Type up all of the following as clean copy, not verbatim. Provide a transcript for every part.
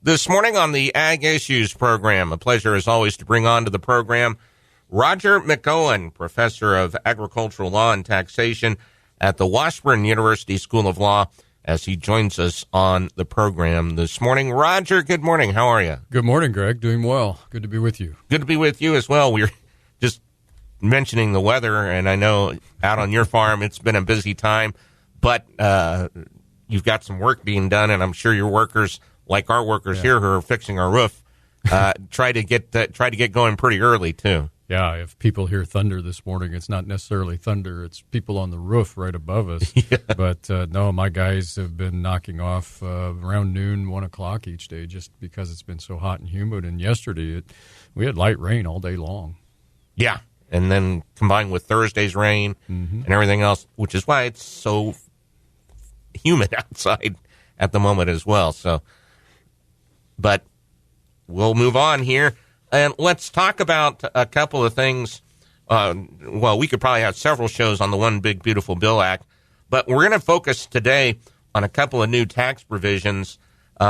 This morning on the Ag Issues program, a pleasure as always to bring on to the program Roger McEowen, professor of agricultural law and taxation at the Washburn University School of Law, as he joins us on the program this morning. Roger, good morning. How are you? Good morning, Greg. Doing well. Good to be with you. Good to be with you as well. We're just mentioning the weather, and I know out on your farm it's been a busy time, but you've got some work being done, and I'm sure your workers, like our workers here who are fixing our roof, try to get going pretty early too. Yeah, if people hear thunder this morning, it's not necessarily thunder. It's people on the roof right above us. Yeah. But no, my guys have been knocking off around noon, 1 o'clock each day just because it's been so hot and humid. And yesterday, we had light rain all day long. Yeah, and then combined with Thursday's rain and everything else, which is why it's so humid outside at the moment as well. So, but we'll move on here. And let's talk about a couple of things. Well, we could probably have several shows on the One Big Beautiful Bill Act, but we're going to focus today on a couple of new tax provisions,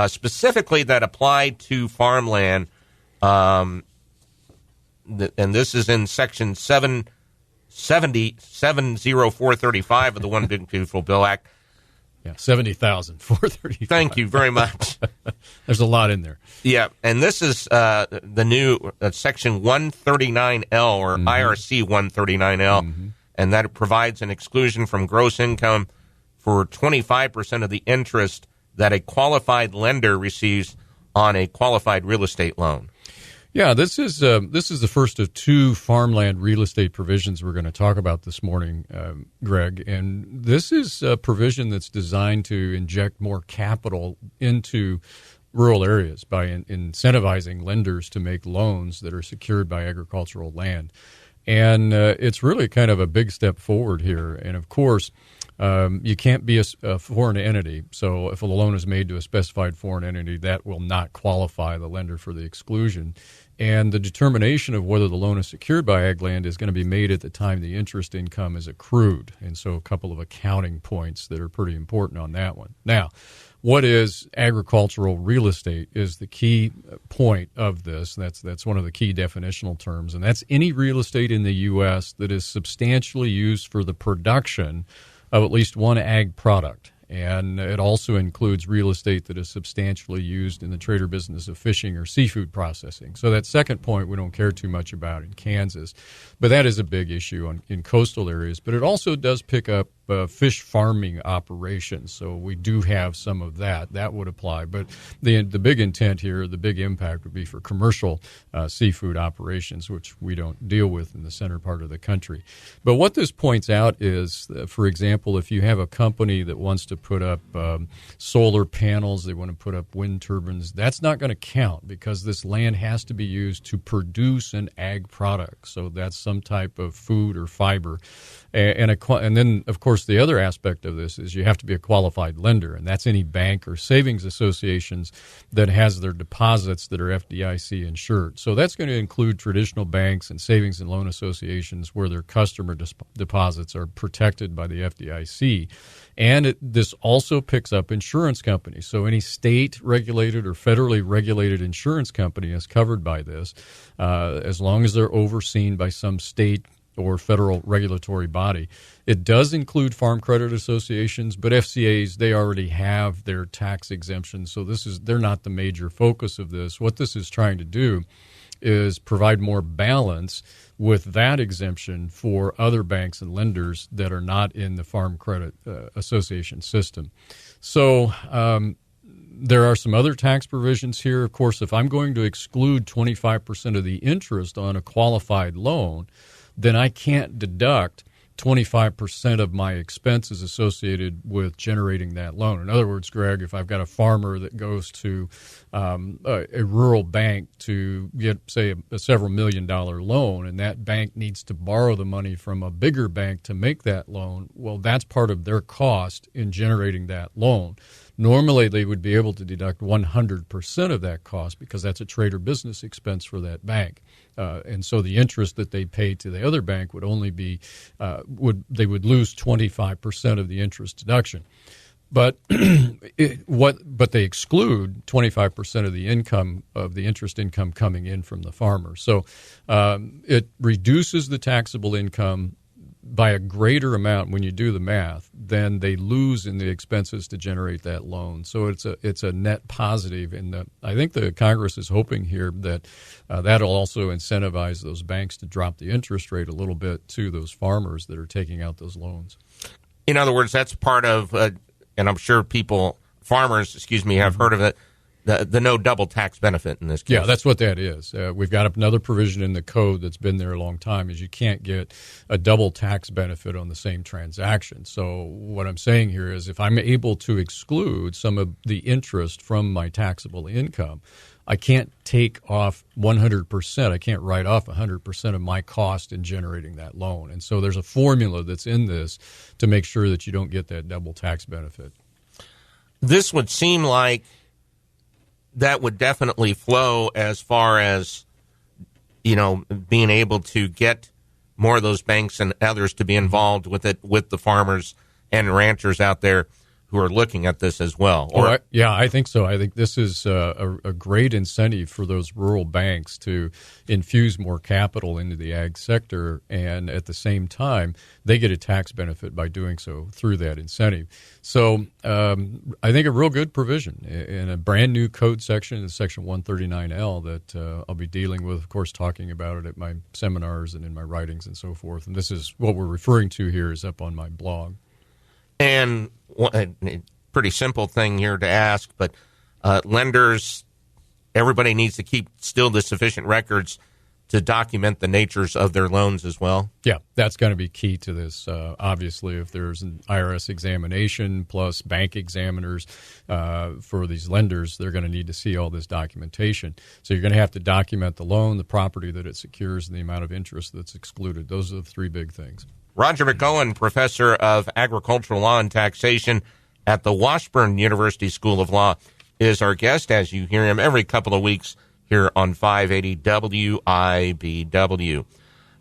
specifically that apply to farmland. And this is in Section 70435 of the One Big Beautiful Bill Act. Yeah, 70,435. Thank you very much. There's a lot in there. Yeah, and this is the new Section 139L or IRC 139L, and that provides an exclusion from gross income for 25% of the interest that a qualified lender receives on a qualified real estate loan. Yeah, this is the first of two farmland real estate provisions we're going to talk about this morning, Greg. And this is a provision that's designed to inject more capital into rural areas by incentivizing lenders to make loans that are secured by agricultural land. And it's really kind of a big step forward here. And, of course, you can't be a foreign entity. So if a loan is made to a specified foreign entity, that will not qualify the lender for the exclusion. And the determination of whether the loan is secured by ag land is going to be made at the time the interest income is accrued. And so a couple of accounting points that are pretty important on that one. Now, what is agricultural real estate is the key point of this. That's one of the key definitional terms, and that's any real estate in the U.S. that is substantially used for the production of at least one ag product. And it also includes real estate that is substantially used in the trade or business of fishing or seafood processing. So that second point we don't care too much about in Kansas, but that is a big issue in coastal areas. But it also does pick up fish farming operations, so we do have some of that. That would apply. But the big intent here, the big impact would be for commercial seafood operations, which we don't deal with in the center part of the country. But what this points out is, for example, if you have a company that wants to put up solar panels, they want to put up wind turbines, that's not going to count because this land has to be used to produce an ag product. So that's some type of food or fiber. And then, of course, the other aspect of this is you have to be a qualified lender, and that's any bank or savings associations that has their deposits that are FDIC insured. So that's going to include traditional banks and savings and loan associations where their customer deposits are protected by the FDIC. And this also picks up insurance companies. So any state-regulated or federally regulated insurance company is covered by this, as long as they're overseen by some state or federal regulatory body. It does include farm credit associations, but FCAs, they already have their tax exemptions, so they're not the major focus of this. What this is trying to do is provide more balance with that exemption for other banks and lenders that are not in the Farm Credit Association system. So there are some other tax provisions here. Of course, if I'm going to exclude 25% of the interest on a qualified loan, then I can't deduct 25% of my expenses associated with generating that loan. In other words, Greg, if I've got a farmer that goes to a rural bank to get, say, a several $million-dollar loan, and that bank needs to borrow the money from a bigger bank to make that loan, well, that's part of their cost in generating that loan. Normally, they would be able to deduct 100% of that cost because that's a trade or business expense for that bank. And so the interest that they pay to the other bank would only be, they would lose 25% of the interest deduction. But but they exclude 25% of the income of the interest income coming in from the farmer. So it reduces the taxable income by a greater amount when you do the math than they lose in the expenses to generate that loan. So it's a net positive, and I think the Congress is hoping here that that'll also incentivize those banks to drop the interest rate a little bit to those farmers that are taking out those loans. In other words, that's part of, and I'm sure farmers, have heard of it, the no double tax benefit in this case. Yeah, that's what that is. We've got another provision in the code that's been there a long time, is you can't get a double tax benefit on the same transaction. So what I'm saying here is if I'm able to exclude some of the interest from my taxable income, I can't take off 100%. I can't write off 100% of my cost in generating that loan. And so there's a formula that's in this to make sure that you don't get that double tax benefit. This would seem like that would definitely flow as far as, being able to get more of those banks and others to be involved with it, with the farmers and ranchers out there who are looking at this as well. I think so. I think this is a great incentive for those rural banks to infuse more capital into the ag sector, and at the same time, they get a tax benefit by doing so through that incentive. So I think a real good provision in a brand new code section, in Section 139L, that I'll be dealing with, of course, talking about it at my seminars and in my writings and so forth. And this is what we're referring to here is up on my blog. And a pretty simple thing here to ask, but lenders, everybody needs to keep still the sufficient records to document the natures of their loans as well? Yeah, that's going to be key to this. Obviously, if there's an IRS examination plus bank examiners for these lenders, they're going to need to see all this documentation. So you're going to have to document the loan, the property that it secures, and the amount of interest that's excluded. Those are the three big things. Roger McEowen, professor of agricultural law and taxation at the Washburn University School of Law, is our guest, as you hear him every couple of weeks here on 580 WIBW.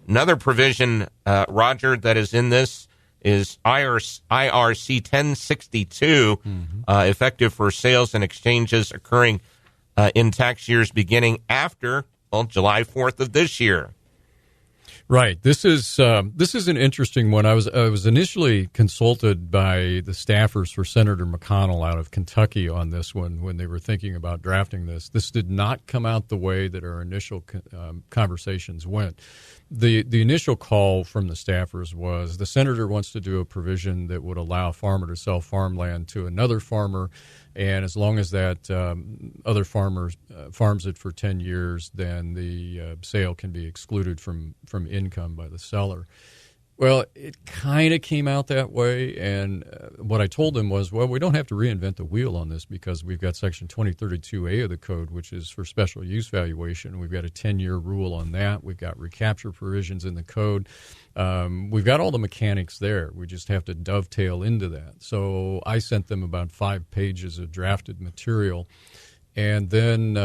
Another provision, Roger, that is in this is IRC 1062, effective for sales and exchanges occurring in tax years beginning after July 4th of this year. Right. This is an interesting one. I was initially consulted by the staffers for Senator McConnell out of Kentucky on this one when they were thinking about drafting this. This did not come out the way that our initial conversations went. The initial call from the staffers was the senator wants to do a provision that would allow a farmer to sell farmland to another farmer, and as long as that other farmer farms it for 10 years, then the sale can be excluded from income by the seller. Well, it kind of came out that way, and what I told them was, well, we don't have to reinvent the wheel on this because we've got Section 2032A of the code, which is for special use valuation. We've got a 10-year rule on that. We've got recapture provisions in the code. We've got all the mechanics there. We just have to dovetail into that. So I sent them about 5 pages of drafted material. And then,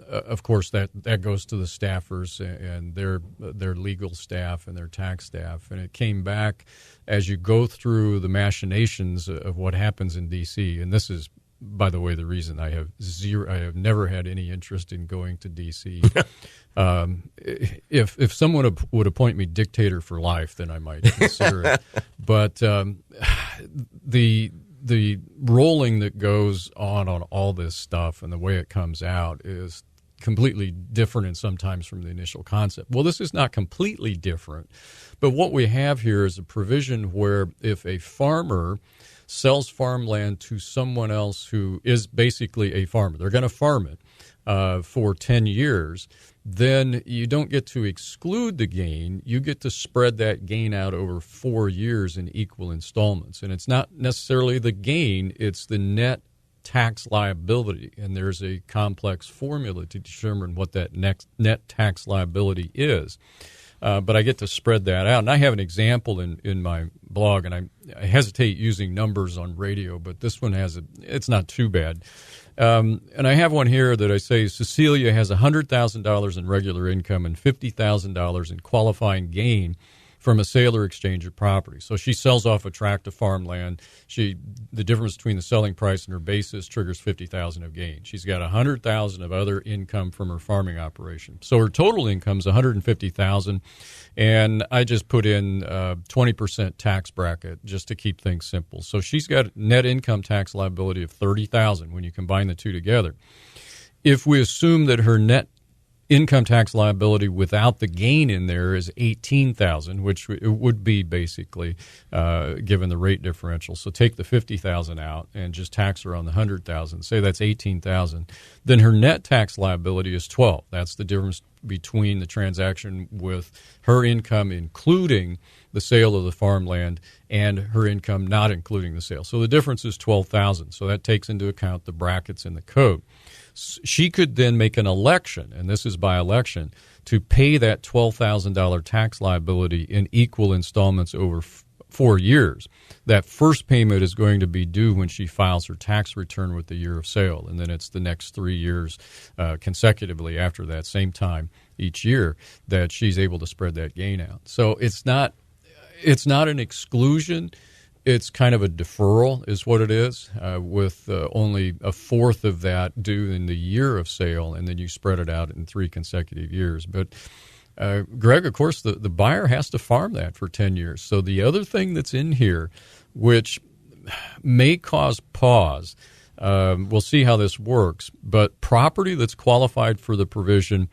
of course, that goes to the staffers and their legal staff and their tax staff. And it came back as you go through the machinations of what happens in D.C. And this is, by the way, the reason I have never had any interest in going to D.C. If someone would appoint me dictator for life, then I might consider it. But the rolling that goes on all this stuff and the way it comes out is completely different and sometimes from the initial concept. Well, this is not completely different, but what we have here is a provision where if a farmer sells farmland to someone else who is basically a farmer, they're going to farm it for 10 years, then you don't get to exclude the gain. You get to spread that gain out over 4 years in equal installments. And it's not necessarily the gain, it's the net tax liability. And there's a complex formula to determine what that net tax liability is. But I get to spread that out. And I have an example in my blog, and I hesitate using numbers on radio, but this one it's not too bad. And I have one here that I say Cecilia has $100,000 in regular income and $50,000 in qualifying gain from a sale or exchange of property. So she sells off a tract of farmland. The difference between the selling price and her basis triggers $50,000 of gain. She's got $100,000 of other income from her farming operation. So her total income is $150,000, and I just put in 20% tax bracket just to keep things simple. So she's got net income tax liability of $30,000 when you combine the two together. If we assume that her net income tax liability without the gain in there is $18,000, which it would be basically given the rate differential. So take the $50,000 out and just tax her on the $100,000. Say that's $18,000. Then her net tax liability is $12,000. That's the difference between the transaction with her income including the sale of the farmland and her income not including the sale. So the difference is $12,000. So that takes into account the brackets in the code. She could then make an election, and this is by election, to pay that $12,000 tax liability in equal installments over 4 years. That first payment is going to be due when she files her tax return with the year of sale, and then it's the next 3 years consecutively after that same time each year that she's able to spread that gain out. So it's not an exclusion. It's kind of a deferral is what it is, with only a fourth of that due in the year of sale, and then you spread it out in 3 consecutive years. But, Greg, of course, the buyer has to farm that for 10 years. So the other thing that's in here, which may cause pause, we'll see how this works, but property that's qualified for the provision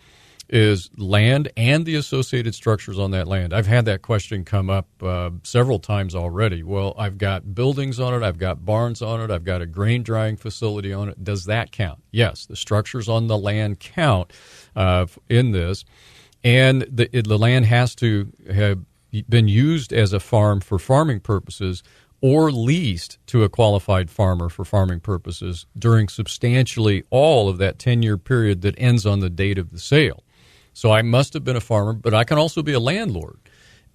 is land and the associated structures on that land. I've had that question come up several times already. Well, I've got buildings on it, I've got barns on it, I've got a grain drying facility on it. Does that count? Yes, the structures on the land count in this, and the land has to have been used as a farm for farming purposes or leased to a qualified farmer for farming purposes during substantially all of that 10-year period that ends on the date of the sale. So I must have been a farmer, but I can also be a landlord.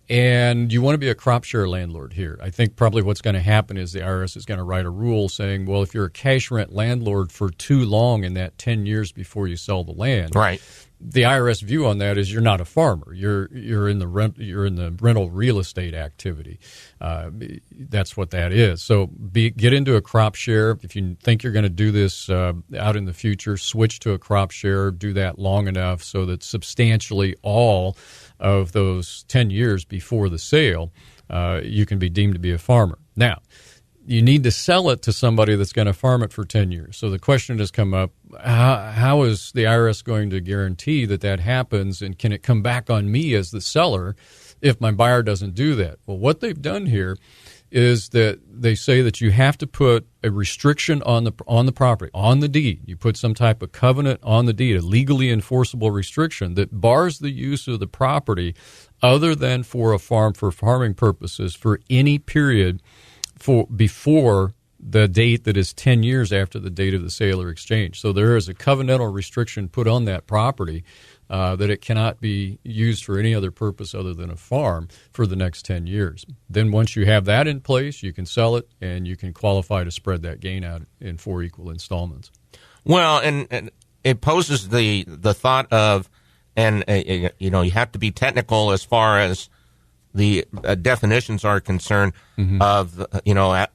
And you want to be a crop share landlord here. I think probably what's going to happen is the IRS is going to write a rule saying, well, if you're a cash rent landlord for too long in that 10 years before you sell the land, right, the IRS view on that is you're not a farmer. You're in the rental real estate activity. That's what that is. So get into a crop share. If you think you're going to do this out in the future, switch to a crop share. Do that long enough so that substantially all of those 10 years before the sale, you can be deemed to be a farmer. Now, you need to sell it to somebody that's going to farm it for 10 years. So the question has come up, how is the IRS going to guarantee that happens, and can it come back on me as the seller if my buyer doesn't do that? Well, what they've done here is that they say that you have to put a restriction on the property, on the deed. You put some type of covenant on the deed, a legally enforceable restriction that bars the use of the property other than for a farm for farming purposes for any period before the date that is 10 years after the date of the sale or exchange. So there is a covenantal restriction put on that property that it cannot be used for any other purpose other than a farm for the next 10 years. Then once you have that in place, you can sell it and you can qualify to spread that gain out in 4 equal installments. Well, and it poses the thought of, and you have to be technical as far as the definitions are concerned, mm-hmm. of,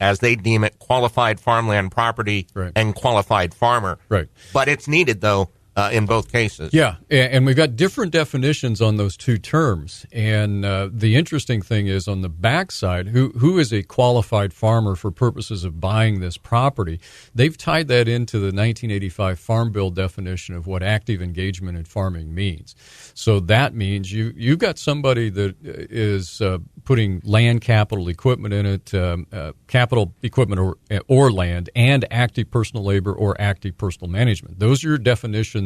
as they deem it, qualified farmland property, right, and qualified farmer. Right. But it's needed, though, in both cases. Yeah, and we've got different definitions on those two terms. And the interesting thing is on the backside, who is a qualified farmer for purposes of buying this property, they've tied that into the 1985 Farm Bill definition of what active engagement in farming means. So that means you've got somebody that is putting land capital equipment in it, capital equipment or land, and active personal labor or active personal management. Those are your definitions.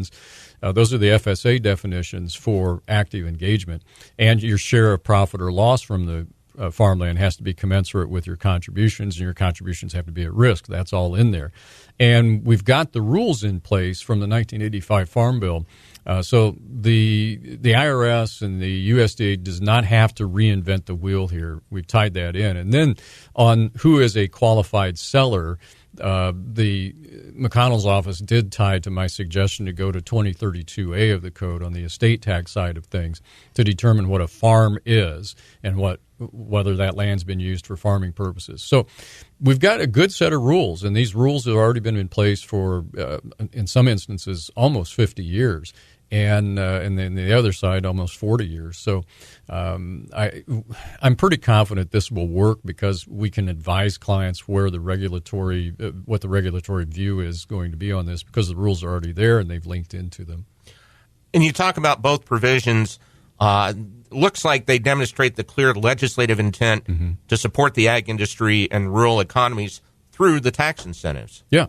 Those are the FSA definitions for active engagement. And your share of profit or loss from the farmland has to be commensurate with your contributions, and your contributions have to be at risk. That's all in there. And we've got the rules in place from the 1985 Farm Bill. So the IRS and the USDA does not have to reinvent the wheel here. We've tied that in. And then on who is a qualified seller, The McConnell's office did tie to my suggestion to go to 2032A of the code on the estate tax side of things to determine what a farm is and whether that land's been used for farming purposes. So we've got a good set of rules, and these rules have already been in place for, in some instances, almost 50 years. And then the other side, almost 40 years. So I'm pretty confident this will work because we can advise clients where the regulatory, what the regulatory view is going to be on this, because the rules are already there and they've linked into them. And you talk about both provisions. Looks like they demonstrate the clear legislative intent to support the ag industry and rural economies through the tax incentives. Yeah.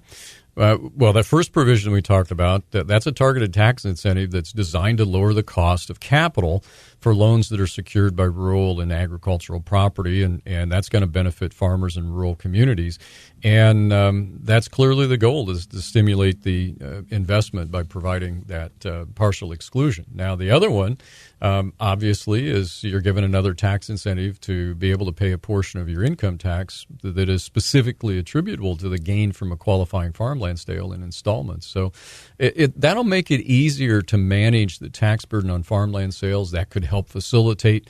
Well, that first provision we talked about, that's a targeted tax incentive that's designed to lower the cost of capital for loans that are secured by rural and agricultural property, and that's going to benefit farmers in rural communities. And that's clearly the goal, is to stimulate the investment by providing that partial exclusion. Now, the other one, obviously, is you're given another tax incentive to be able to pay a portion of your income tax that is specifically attributable to the gain from a qualifying farmland sale in installments. So that'll make it easier to manage the tax burden on farmland sales. That could help facilitate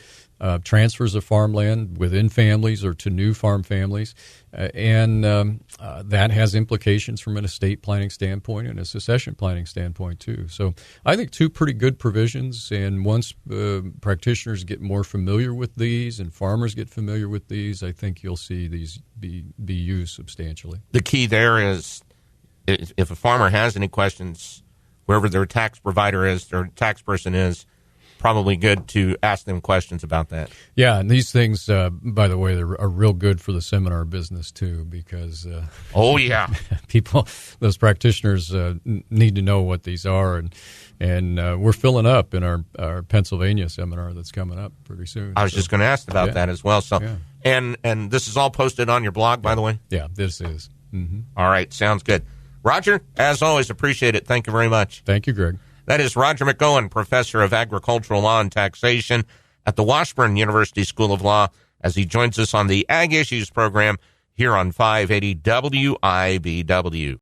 transfers of farmland within families or to new farm families. And that has implications from an estate planning standpoint and a succession planning standpoint, too. So I think two pretty good provisions. And once practitioners get more familiar with these and farmers get familiar with these, I think you'll see these be used substantially. The key there is if a farmer has any questions, wherever their tax provider is, their tax person is, probably good to ask them questions about that. Yeah, and these things, by the way, are real good for the seminar business, too, because people, those practitioners need to know what these are, and we're filling up in our Pennsylvania seminar that's coming up pretty soon. I was just going to ask about that as well. So, and this is all posted on your blog, by the way? Yeah, this is. Mm-hmm. All right, sounds good. Roger, as always, appreciate it. Thank you very much. Thank you, Greg. That is Roger McEowen, professor of agricultural law and taxation at the Washburn University School of Law, as he joins us on the Ag Issues program here on 580 WIBW.